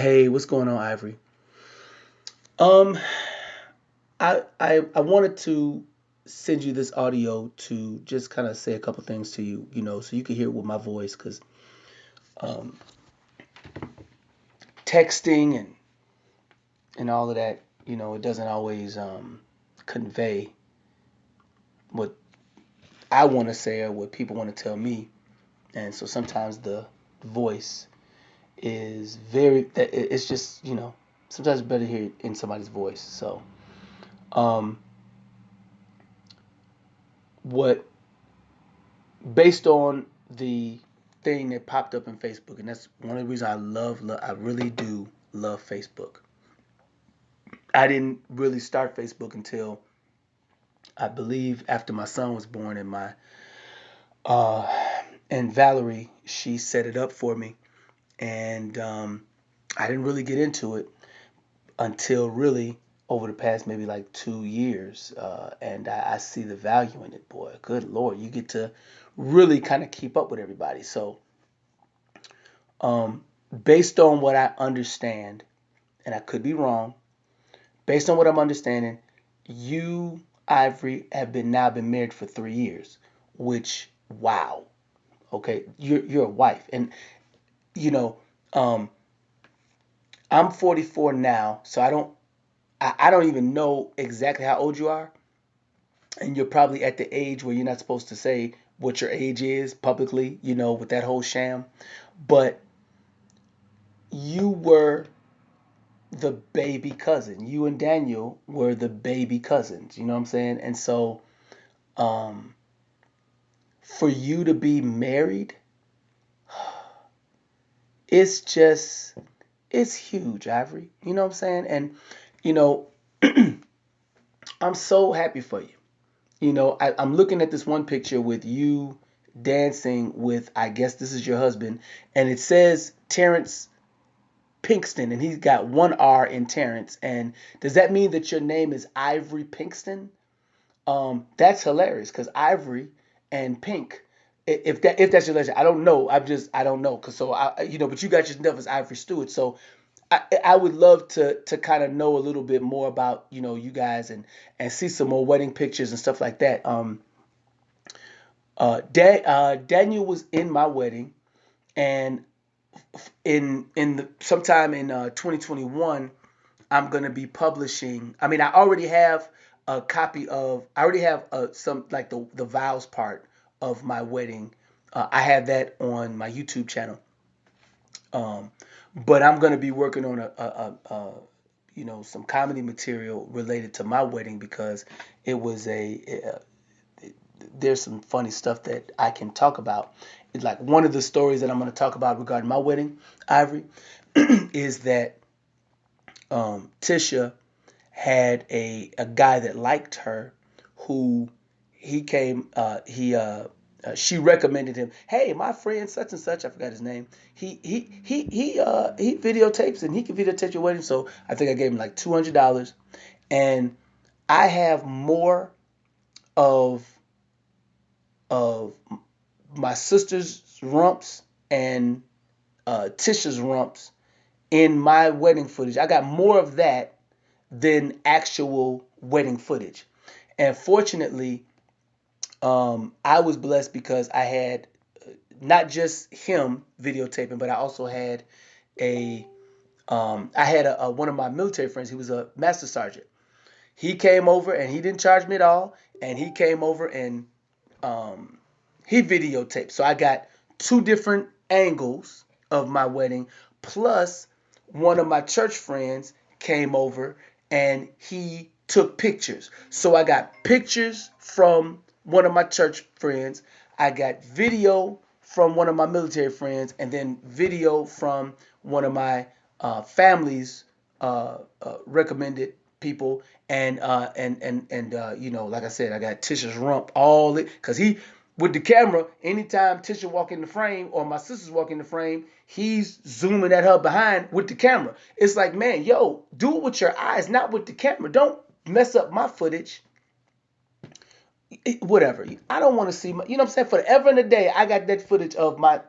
Hey, what's going on, Ivory? Um, I wanted to send you this audio to just kind of say a couple things to you, so you can hear it with my voice, because um, texting and all of that, it doesn't always convey what I want to say or what people want to tell me, and so sometimes the voice is it's just sometimes it's better to hear it in somebody's voice. So um, what based on the thing that popped up in Facebook, and that's one of the reasons I really do love Facebook. I didn't really start Facebook until I believe after my son was born, and my uh, and Valerie, she set it up for me, and I didn't really get into it until really over the past maybe like 2 years, and I see the value in it, boy. Good Lord, you get to really kind of keep up with everybody. So Um, based on what I understand, and I could be wrong, based on what I'm understanding, you, Ivory, have been married for 3 years, which wow. Okay, you're a wife, and you know, um, I'm 44 now, so I don't even know exactly how old you are, and you're probably at the age where you're not supposed to say what your age is publicly, with that whole sham, but you were the baby cousin. You and Daniel were the baby cousins. You know what I'm saying? And so, um, for you to be married, it's just, it's huge, Ivory. You know what I'm saying? And, you know, I'm so happy for you. I'm looking at this one picture with you dancing with, I guess this is your husband, and it says Terrence Pinkston, and he's got one R in Terrence. And does that mean that your name is Ivory Pinkston? That's hilarious because Ivory and Pink, if that's your legend, I don't know. I don't know because but you got yourself as Ivory Stewart. So I would love to kind of know a little bit more about you guys and see some more wedding pictures and stuff like that. Daniel was in my wedding, and in the sometime in 2021, I'm gonna be publishing. I mean, I already have a copy of. I already have some like the vows part of my wedding. I have that on my YouTube channel. Um, but I'm gonna be working on some comedy material related to my wedding because it was there's some funny stuff that I can talk about. It's like one of the stories that I'm going to talk about regarding my wedding, Ivory, is that Tisha had a guy that liked her who he came he she recommended him. Hey, my friend such and such, I forgot his name. He videotapes and he can videotape your wedding. So I think I gave him like $200, and I have more of of my sister's rumps and Tisha's rumps in my wedding footage. I got more of that than actual wedding footage. And fortunately, I was blessed because I had not just him videotaping, but I also had one of my military friends. He was a master sergeant. He came over and he didn't charge me at all. And he came over and um, he videotaped. So I got two different angles of my wedding. Plus, one of my church friends came over and he took pictures. So I got pictures from one of my church friends. I got video from one of my military friends, and then video from one of my family's recommended people, and like I said, I got Tisha's rump all it because he with the camera. Anytime Tisha walk in the frame or my sisters walk in the frame, he's zooming at her behind with the camera. It's like, man, yo, do it with your eyes, not with the camera. Don't mess up my footage. Whatever. I don't want to see my. You know what I'm saying? Forever and a day, I got that footage of my.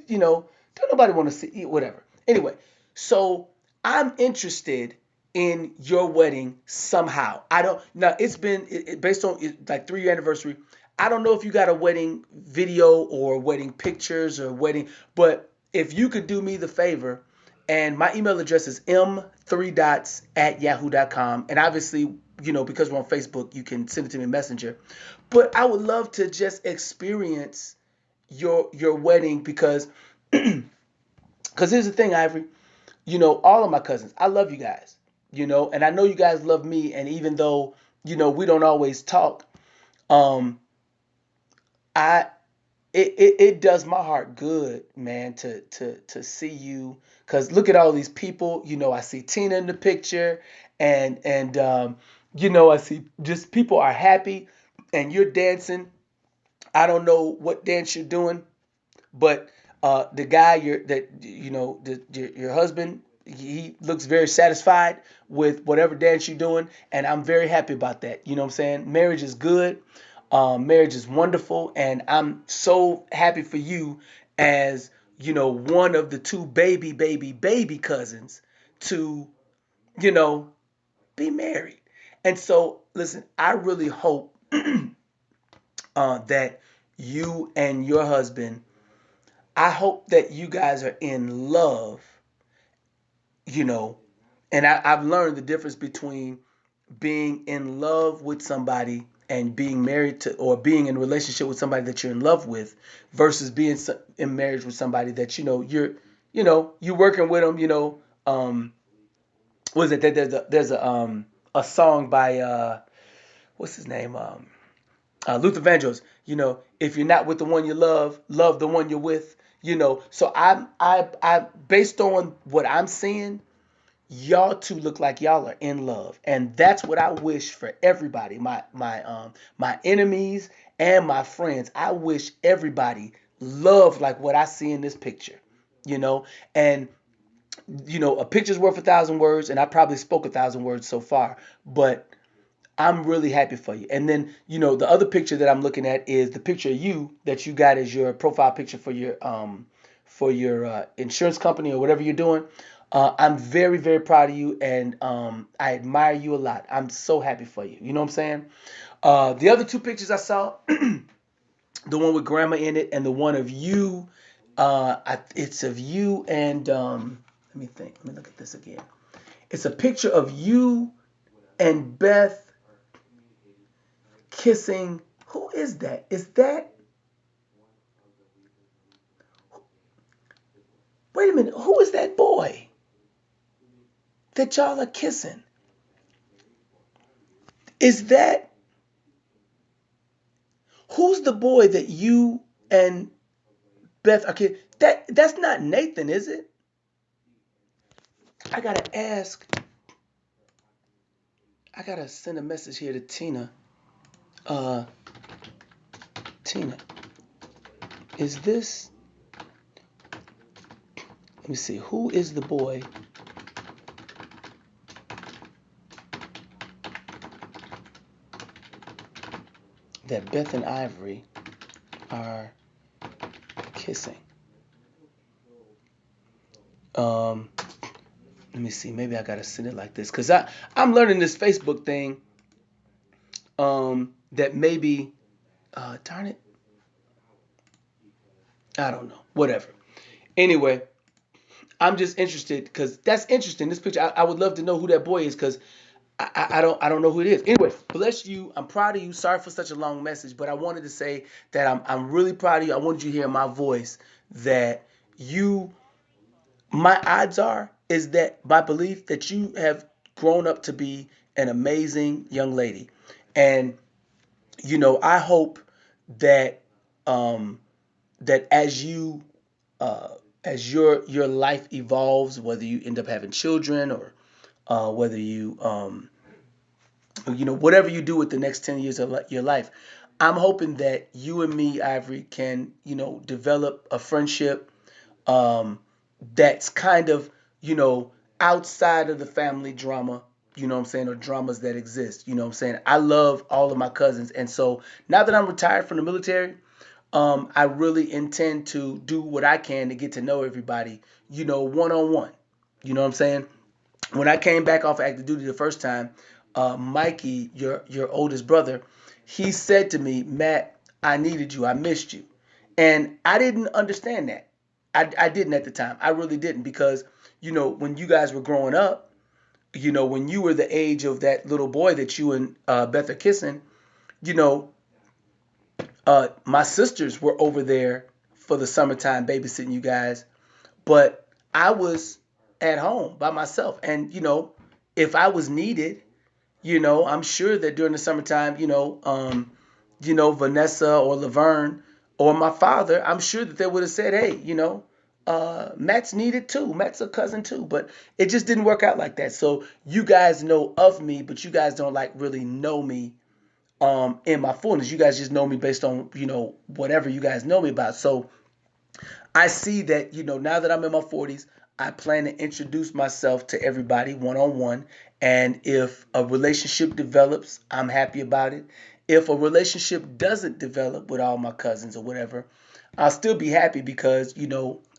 Don't nobody want to see whatever. Anyway, so I'm interested in your wedding somehow. I don't now. It's been based on like 3 year anniversary. I don't know if you got a wedding video or wedding pictures or wedding, but if you could do me the favor, and my email address is m3dots@yahoo.com, and obviously, because we're on Facebook, you can send it to me in Messenger. But I would love to just experience your wedding because here's the thing, Ivory. All of my cousins, I love you guys. And I know you guys love me. And even though we don't always talk, um, I it does my heart good, man, to see you. Cause look at all these people. I see Tina in the picture, and I see just people are happy, and you're dancing. I don't know what dance you're doing, but the guy your husband, he looks very satisfied with whatever dance you're doing, and I'm very happy about that. You know what I'm saying? Marriage is good. Marriage is wonderful, and I'm so happy for you as one of the two baby cousins to you know be married. And so, listen, I really hope that you and your husband, I hope that you guys are in love, you know, and I've learned the difference between being in love with somebody and being married to, or being in a relationship with somebody that you're in love with, versus being in marriage with somebody that you're working with them. Was it that there's a song by what's his name, Luther Vandross. If you're not with the one you love, love the one you're with. So I based on what I'm seeing, y'all two look like y'all are in love, and that's what I wish for everybody. My enemies and my friends. I wish everybody loved like what I see in this picture. And a picture's worth 1,000 words, and I probably spoke 1,000 words so far, but I'm really happy for you. And then, the other picture that I'm looking at is the picture of you that you got as your profile picture for your insurance company or whatever you're doing. I'm very, very proud of you, and I admire you a lot. I'm so happy for you. You know what I'm saying? The other two pictures I saw, the one with grandma in it, and the one of you. It's of you and let me think. Let me look at this again. It's a picture of you and Beth kissing. Who is that? Is that? Wait a minute. Who is that boy that y'all are kissing? Is that? Who's the boy that you and Beth are kissing? That's not Nathan, is it? I gotta ask. I gotta send a message here to Tina. Uh, Tina, is this? Let me see. Who is the boy that Beth and Ivory are kissing? Um, Let me see. Maybe I gotta send it like this because I'm learning this Facebook thing. That maybe, darn it, I don't know. Whatever. Anyway, I'm just interested because that's interesting. This picture, I would love to know who that boy is because I don't know who it is. Anyway, bless you. I'm proud of you. Sorry for such a long message, but I wanted to say that I'm really proud of you. I wanted you to hear my voice that you my odds are is that my belief that you have grown up to be an amazing young lady, and I hope that um, that uh, as your life evolves, whether you end up having children or whether whatever you do with the next 10 years of your life, I'm hoping that you and me, Ivory, can develop a friendship um, that's kind of, you know, outside of the family drama, what I'm saying, or dramas that exist. You know what I'm saying? I love all of my cousins. And so now that I'm retired from the military, I really intend to do what I can to get to know everybody, one on one. You know what I'm saying? when I came back off active duty the first time, Mikey, your oldest brother, he said to me, Matt, I needed you. I missed you. And I didn't understand that. I didn't at the time. I really didn't because, when you guys were growing up, when you were the age of that little boy that you and Beth are kissing, you know, my sisters were over there for the summertime babysitting you guys, but I was at home by myself. And, if I was needed, I'm sure that during the summertime, Vanessa or Laverne or my father, I'm sure that they would have said, hey, Matt's needed too. Matt's a cousin too. But it just didn't work out like that. So you guys know of me, but you guys don't like really know me in my fullness. You guys just know me based on, whatever you guys know me about. So I see that, now that I'm in my 40s, I plan to introduce myself to everybody one-on-one. And if a relationship develops, I'm happy about it. If a relationship doesn't develop with all my cousins or whatever, I'll still be happy because,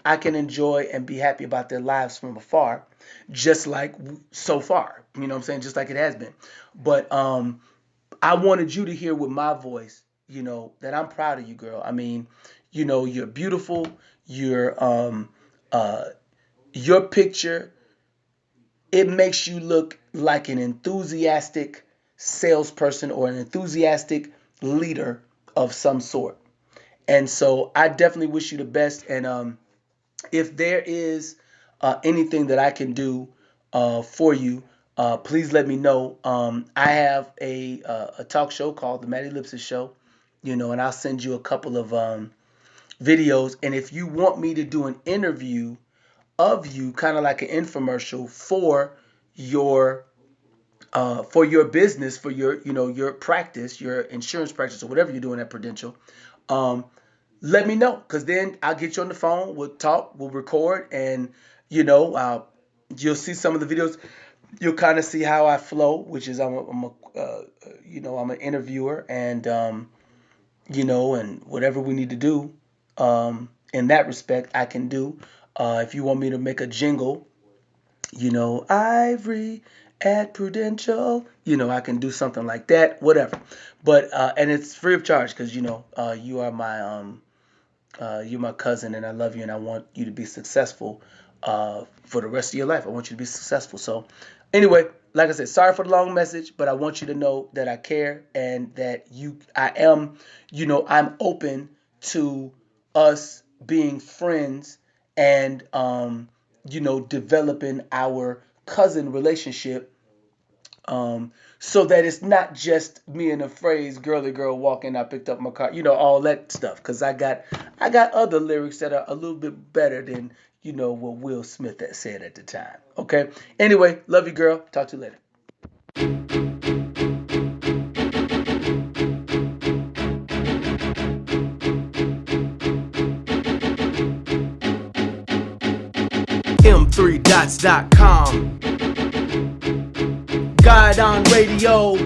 I can enjoy and be happy about their lives from afar, just like so far, you know what I'm saying? Just like it has been. But I wanted you to hear with my voice, that I'm proud of you, girl. I mean, you're beautiful. Your picture, it makes you look like an enthusiastic salesperson or an enthusiastic leader of some sort. And so I definitely wish you the best. And if there is anything that I can do for you, please let me know. I have a talk show called the Matt Ellipsis Show, and I'll send you a couple of videos. And if you want me to do an interview of you, kind of like an infomercial for your business, for your practice, your insurance practice, or whatever you're doing at Prudential, let me know, because then I'll get you on the phone. We'll talk, we'll record, and you'll see some of the videos. You'll kind of see how I flow, which is I'm an interviewer, and and whatever we need to do in that respect, I can do. If you want me to make a jingle, Ivory at Prudential, I can do something like that, whatever. But and it's free of charge because you are you're my cousin, and I love you, and I want you to be successful for the rest of your life. I want you to be successful. So anyway, like I said, sorry for the long message, but I want you to know that I care and that I'm open to us being friends and developing our cousin relationship, so that it's not just me and the phrase "girly girl walking, I picked up my car," all that stuff. Because I got other lyrics that are a little bit better than what Will Smith had said at the time. Okay. Anyway, love you, girl. Talk to you later. M3dots.com. God on radio.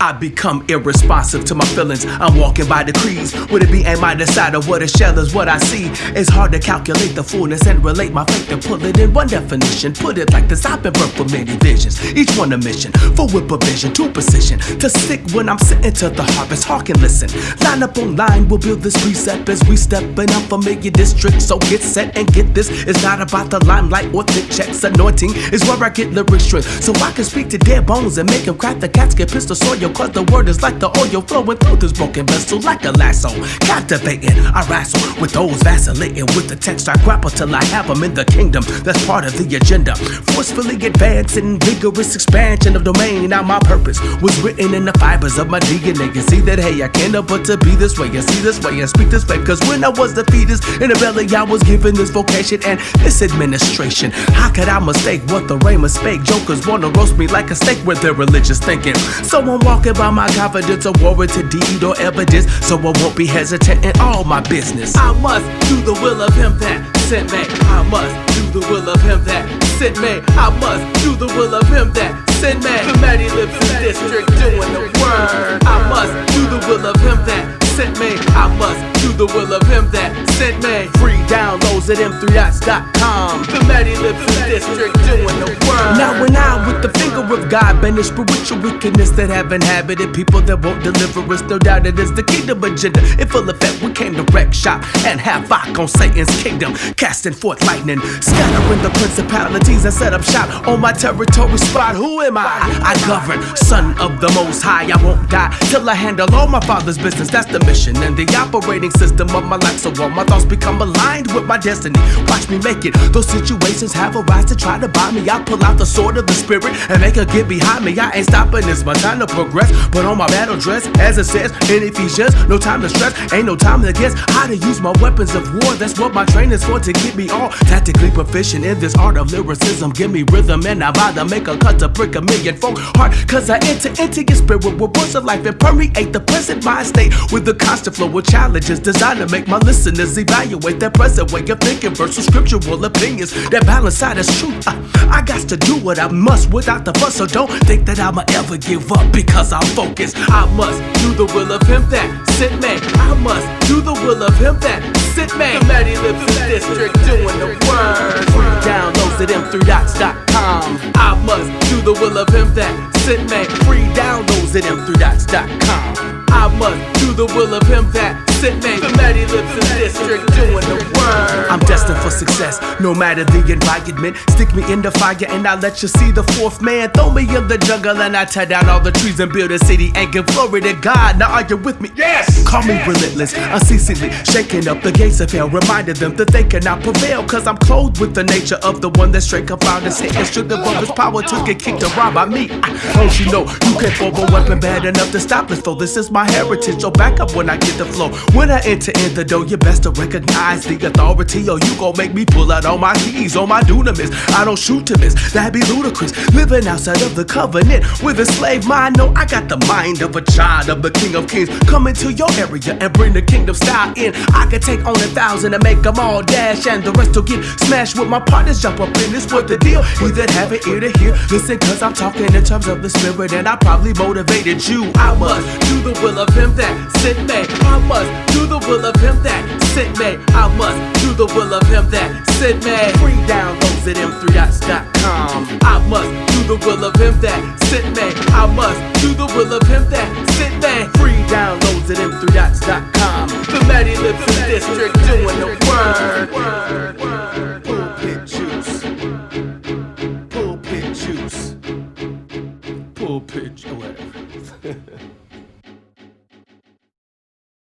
I become irresponsive to my feelings. I'm walking by degrees. Would it be aim I decide of what a shell is what I see? It's hard to calculate the fullness and relate my faith and pull it in one definition. Put it like this: I've been birthed for many visions, each one a mission, for with provision to position to stick when I'm sitting to the harvest. Hark and listen, line up on line, we'll build this precept as we step in unfamiliar districts. So get set and get this, it's not about the limelight or thick checks. Anointing is where I get lyric strength, so I can speak to dead bones and make them crack the casket, pistol soil. Cause the word is like the oil flowing through this broken vessel like a lasso. Captivating, I wrestle with those vacillating with the text. I grapple till I have them in the kingdom. That's part of the agenda. Forcefully advancing, vigorous expansion of domain. Now my purpose was written in the fibers of my DNA. You see that, hey, I can't help but to be this way and see this way and speak this way. Cause when I was the fetus in the belly, I was given this vocation and this administration. How could I mistake what the Raymond spake? Jokers wanna roast me like a steak with their religious thinking. So I'm walking by my confidence, a warranted deed or evidence, so I won't be hesitant in all my business. I must do the will of him that sent me. I must do the will of him that sent me. I must do the will of him that sent me. The Matty Ellipsis District doing the word. I must do the will of him that sent me. I must do the will of him that sent me. Free downloads at m3dots.com. The Mighty Ellipsis District doing the work. Now when I, with the finger of God, banish spiritual wickedness that have inhabited people that won't deliver us, no doubt it is the kingdom agenda. In full effect, we came to wreck shop and havoc on Satan's kingdom, casting forth lightning, scattering the principalities and set up shop on my territory spot. Who am I govern, son of the Most High. I won't die till I handle all my Father's business. That's the mission and the operating system of my life. So all my thoughts become aligned with my destiny. Watch me make it. Those situations have a rise to try to buy me. I pull out the sword of the spirit and make her get behind me. I ain't stopping, it's my time to progress. Put on my battle dress, as it says in Ephesians. No time to stress, ain't no time to guess how to use my weapons of war. That's what my training's for, to get me all tactically proficient in this art of lyricism. Give me rhythm and I bother make a cut to break a million folk heart. Cause I enter into your spirit with words of life and permeate the present mind state with the constant flow of challenges designed to make my listeners evaluate their present way of thinking versus scriptural opinions that balance out as truth. I got to do what I must without the fuss, so don't think that I'ma ever give up because I'm focused. I must do the will of him that sent me. I must do the will of him that sent me. The Mighty Ellipsis District doing the work. Free downloads at m3dots.com. I must do the will of him that sent me. Free downloads at m3dots.com. I must do the will of him that sent me. The Mighty Ellipsis District doing the work. I'm destined for success, no matter the environment. Stick me in the fire and I'll let you see the fourth man. Throw me in the jungle and I tear down all the trees and build a city and give glory to God. Now are you with me? Yes! Call me relentless, unceasingly shaking up the gates of hell, reminding them that they cannot prevail. Cause I'm clothed with the nature of the one that straight confound us. Satan stripped of his power, took a kick to rob by me. Don't you know you can't form a weapon bad enough to stop this foe? This is my heritage, so back up when I get the flow. When I enter in the door, you best to recognize the authority, or you gon' make me pull out all my keys, all my dunamis. I don't shoot to miss, that'd be ludicrous. Living outside of the covenant with a slave mind. No, I got the mind of a child of the King of Kings. Come into your area and bring the kingdom style in. I could take on 1,000 and make them all dash, and the rest will get smashed with my partners. Jump up in this, what the deal? He that have an ear to hear, listen, cause I'm talking in terms of the spirit, and I probably motivated you. I must do the will of him that sent me. I must do the will of him that sent me. I must do the will of him that sent me. Free downloads at m3dots.com. I must do the will of him that sent me. I must do the will of him that sent me. Free downloads at m3dots.com. The Mighty Ellipsis District doing the work.